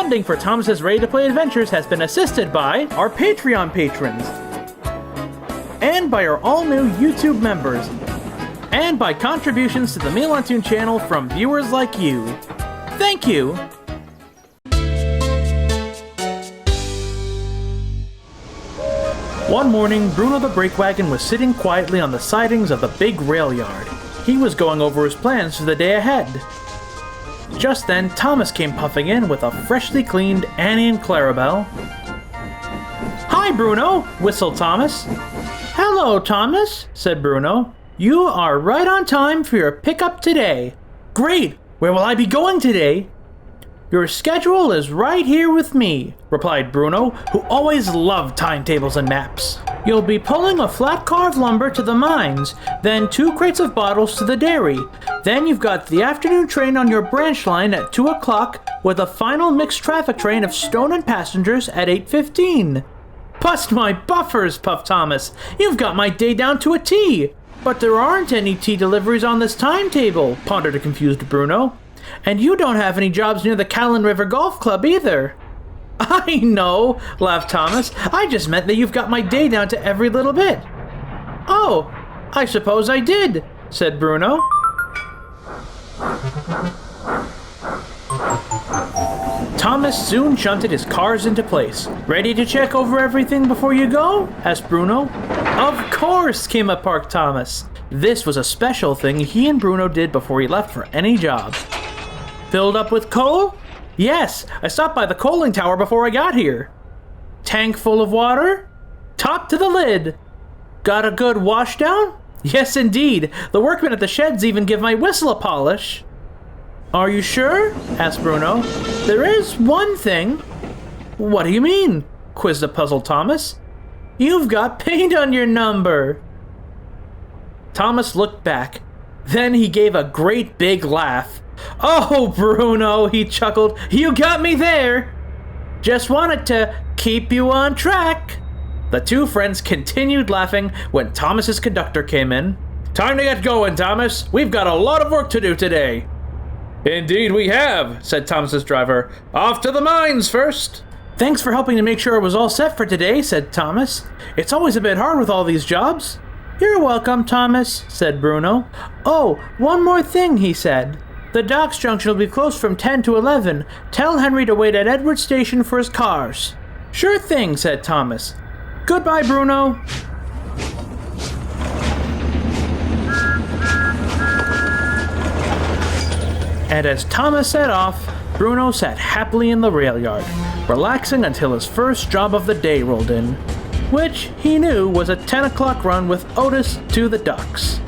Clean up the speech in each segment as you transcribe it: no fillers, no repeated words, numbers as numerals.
Funding for Thomas's ready-to-play adventures has been assisted by our Patreon patrons, and by our all-new YouTube members, and by contributions to the MilanToon Channel from viewers like you. Thank you! One morning, Bruno the brake wagon was sitting quietly on the sidings of the big rail yard. He was going over his plans for the day ahead. Just then, Thomas came puffing in with a freshly cleaned Annie and Clarabelle. "Hi, Bruno," whistled Thomas. "Hello, Thomas," said Bruno. "You are right on time for your pickup today." "Great! Where will I be going today?" "Your schedule is right here with me," replied Bruno, who always loved timetables and maps. "You'll be pulling a flat car of lumber to the mines, then 2 crates of bottles to the dairy. Then you've got the afternoon train on your branch line at 2 o'clock, with a final mixed traffic train of stone and passengers at 8:15. "Bust my buffers," puffed Thomas. "You've got my day down to a T." "But there aren't any tea deliveries on this timetable," pondered a confused Bruno. "And you don't have any jobs near the Callan River Golf Club either." "I know," laughed Thomas. "I just meant that you've got my day down to every little bit." "Oh, I suppose I did," said Bruno. Thomas soon shunted his cars into place. "Ready to check over everything before you go?" asked Bruno. "Of course," came up Park Thomas. This was a special thing he and Bruno did before he left for any job. "Filled up with coal?" "Yes, I stopped by the coaling tower before I got here." "Tank full of water?" "Top to the lid." "Got a good washdown?" "Yes, indeed. The workmen at the sheds even give my whistle a polish." "Are you sure?" asked Bruno. "There is one thing." "What do you mean?" quizzed a puzzled Thomas. "You've got paint on your number." Thomas looked back. Then he gave a great big laugh. "Oh, Bruno," he chuckled, "you got me there." "Just wanted to keep you on track." The two friends continued laughing when Thomas's conductor came in. "Time to get going, Thomas. We've got a lot of work to do today." "Indeed we have," said Thomas's driver. "Off to the mines first." "Thanks for helping to make sure it was all set for today," said Thomas. "It's always a bit hard with all these jobs." "You're welcome, Thomas," said Bruno. "Oh, one more thing," he said. "The docks junction will be closed from 10 to 11. Tell Henry to wait at Edward Station for his cars." "Sure thing," said Thomas. "Goodbye, Bruno." And as Thomas set off, Bruno sat happily in the rail yard, relaxing until his first job of the day rolled in, which he knew was a 10 o'clock run with Otis to the docks.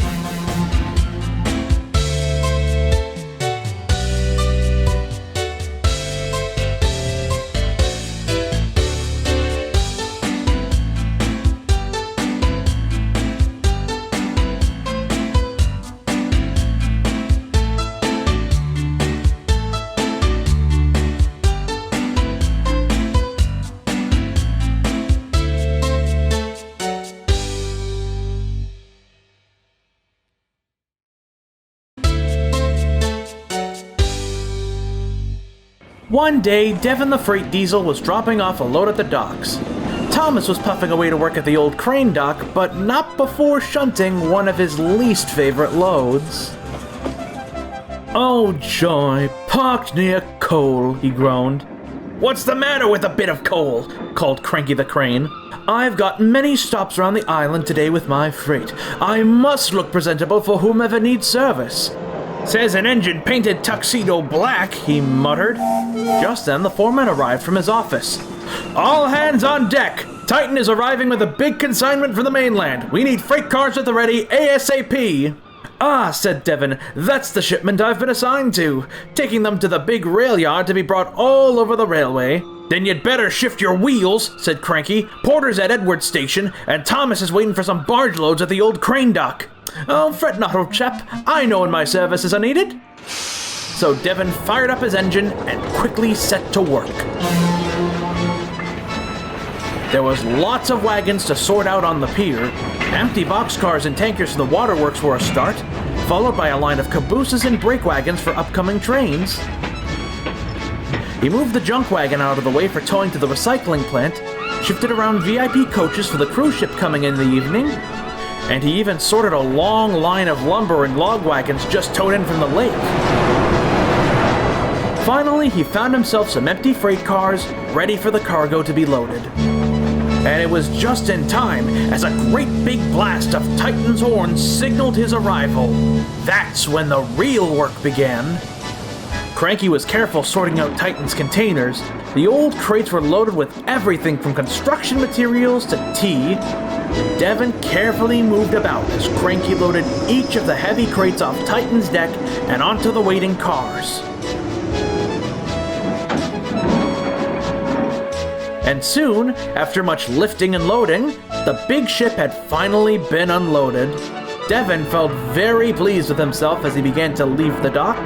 One day, Devon the freight diesel was dropping off a load at the docks. Thomas was puffing away to work at the old crane dock, but not before shunting one of his least favorite loads. "Oh joy, parked near coal," he groaned. "What's the matter with a bit of coal?" called Cranky the crane. "I've got many stops around the island today with my freight. I must look presentable for whomever needs service." "Says an engine painted tuxedo black," he muttered. Just then the foreman arrived from his office. "All hands on deck! Titan is arriving with a big consignment for the mainland. We need freight cars at the ready ASAP." "Ah," said Devon, "that's the shipment I've been assigned to. Taking them to the big rail yard to be brought all over the railway." "Then you'd better shift your wheels," said Cranky. "Porter's at Edward Station, and Thomas is waiting for some barge loads at the old crane dock." "Oh, fret not, old chap. I know when my services are needed." So Devon fired up his engine and quickly set to work. There was lots of wagons to sort out on the pier. Empty boxcars and tankers to the waterworks were a start, followed by a line of cabooses and brake wagons for upcoming trains. He moved the junk wagon out of the way for towing to the recycling plant, shifted around VIP coaches for the cruise ship coming in the evening, and he even sorted a long line of lumber and log wagons just towed in from the lake. Finally, he found himself some empty freight cars ready for the cargo to be loaded. And it was just in time as a great big blast of Titan's horns signaled his arrival. That's when the real work began. Cranky was careful sorting out Titan's containers. The old crates were loaded with everything from construction materials to tea. Devon carefully moved about as Cranky loaded each of the heavy crates off Titan's deck and onto the waiting cars. And soon, after much lifting and loading, the big ship had finally been unloaded. Devon felt very pleased with himself as he began to leave the dock.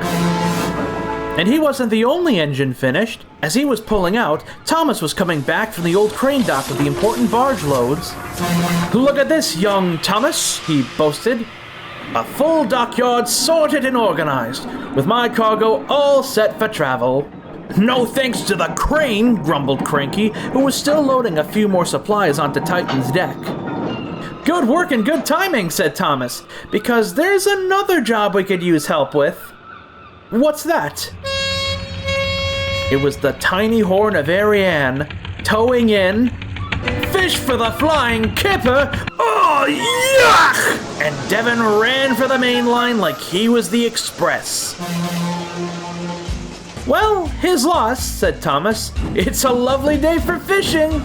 And he wasn't the only engine finished. As he was pulling out, Thomas was coming back from the old crane dock with the important barge loads. "Look at this, young Thomas," he boasted. "A full dockyard sorted and organized, with my cargo all set for travel." "No thanks to the crane," grumbled Cranky, who was still loading a few more supplies onto Titan's deck. "Good work and good timing," said Thomas, "because there's another job we could use help with." "What's that?" It was the tiny horn of Ariane, towing in "Fish for the flying kipper! Oh, yuck!" And Devon ran for the main line like he was the express. "Well, his loss," said Thomas. "It's a lovely day for fishing."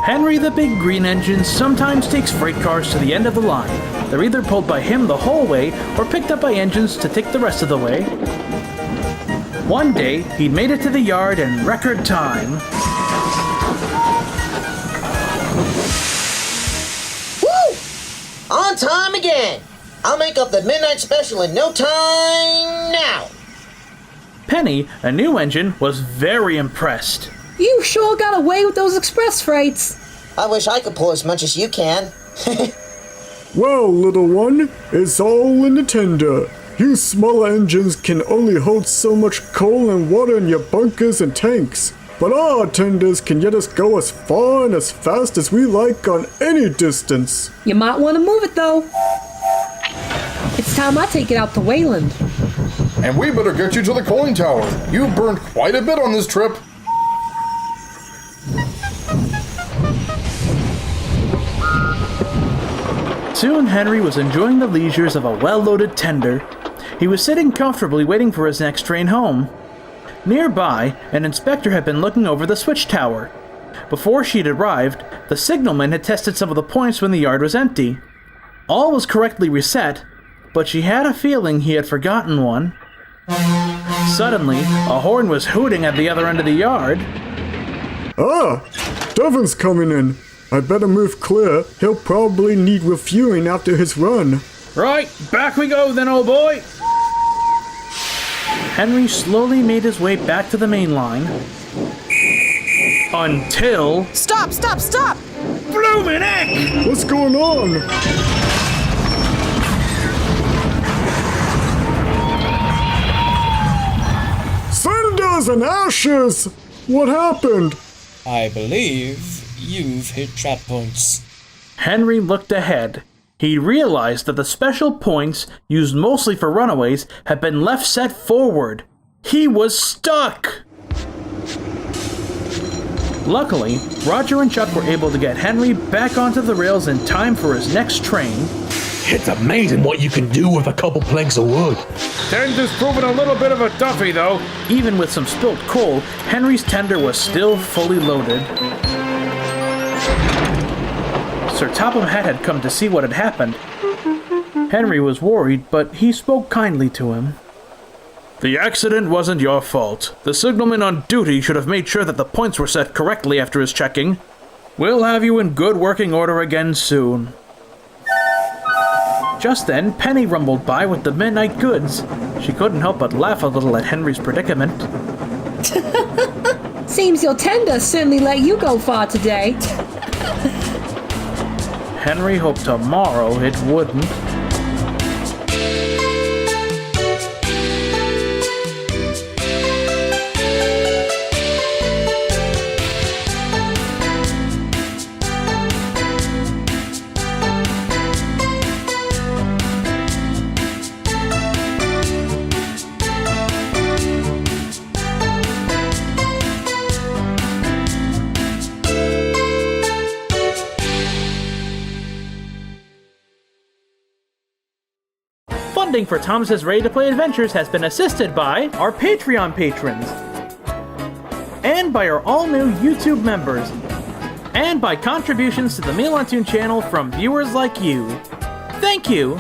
Henry the Big Green Engine sometimes takes freight cars to the end of the line. They're either pulled by him the whole way or picked up by engines to take the rest of the way. One day, he'd made it to the yard in record time. Woo! On time again! I'll make up the midnight special in no time now! Penny, a new engine, was very impressed. You sure got away with those express freights. I wish I could pull as much as you can. Well, little one, it's all in the tender. You small engines can only hold so much coal and water in your bunkers and tanks. But our tenders can let us go as far and as fast as we like on any distance. You might want to move it, though. It's time I take it out to Wayland. And we better get you to the coin tower. You've burned quite a bit on this trip. Soon Henry was enjoying the leisures of a well-loaded tender. He was sitting comfortably waiting for his next train home. Nearby, an inspector had been looking over the switch tower. Before she'd arrived, the signalman had tested some of the points when the yard was empty. All was correctly reset, but she had a feeling he had forgotten one. Suddenly, a horn was hooting at the other end of the yard. Ah, Devon's coming in. I better move clear. He'll probably need refueling after his run. Right, back we go then, old boy! Henry slowly made his way back to the main line. Until... Stop, stop, stop! Bloomin' heck! What's going on? Cinders and ashes! What happened? I believe you've hit trap points. Henry looked ahead. He realized that the special points, used mostly for runaways, had been left set forward. He was stuck! Luckily, Roger and Chuck were able to get Henry back onto the rails in time for his next train. It's amazing what you can do with a couple planks of wood. Tender's proven a little bit of a toughie, though. Even with some spilt coal, Henry's tender was still fully loaded. Sir Topham Hatt had come to see what had happened. Henry was worried, but he spoke kindly to him. The accident wasn't your fault. The signalman on duty should have made sure that the points were set correctly after his checking. We'll have you in good working order again soon. Just then, Penny rumbled by with the midnight goods. She couldn't help but laugh a little at Henry's predicament. Seems your tender certainly let you go far today. Henry hoped tomorrow it wouldn't. Funding for Thomas's Ready-to-Play Adventures has been assisted by our Patreon patrons, and by our all-new YouTube members, and by contributions to the MilanToon channel from viewers like you. Thank you!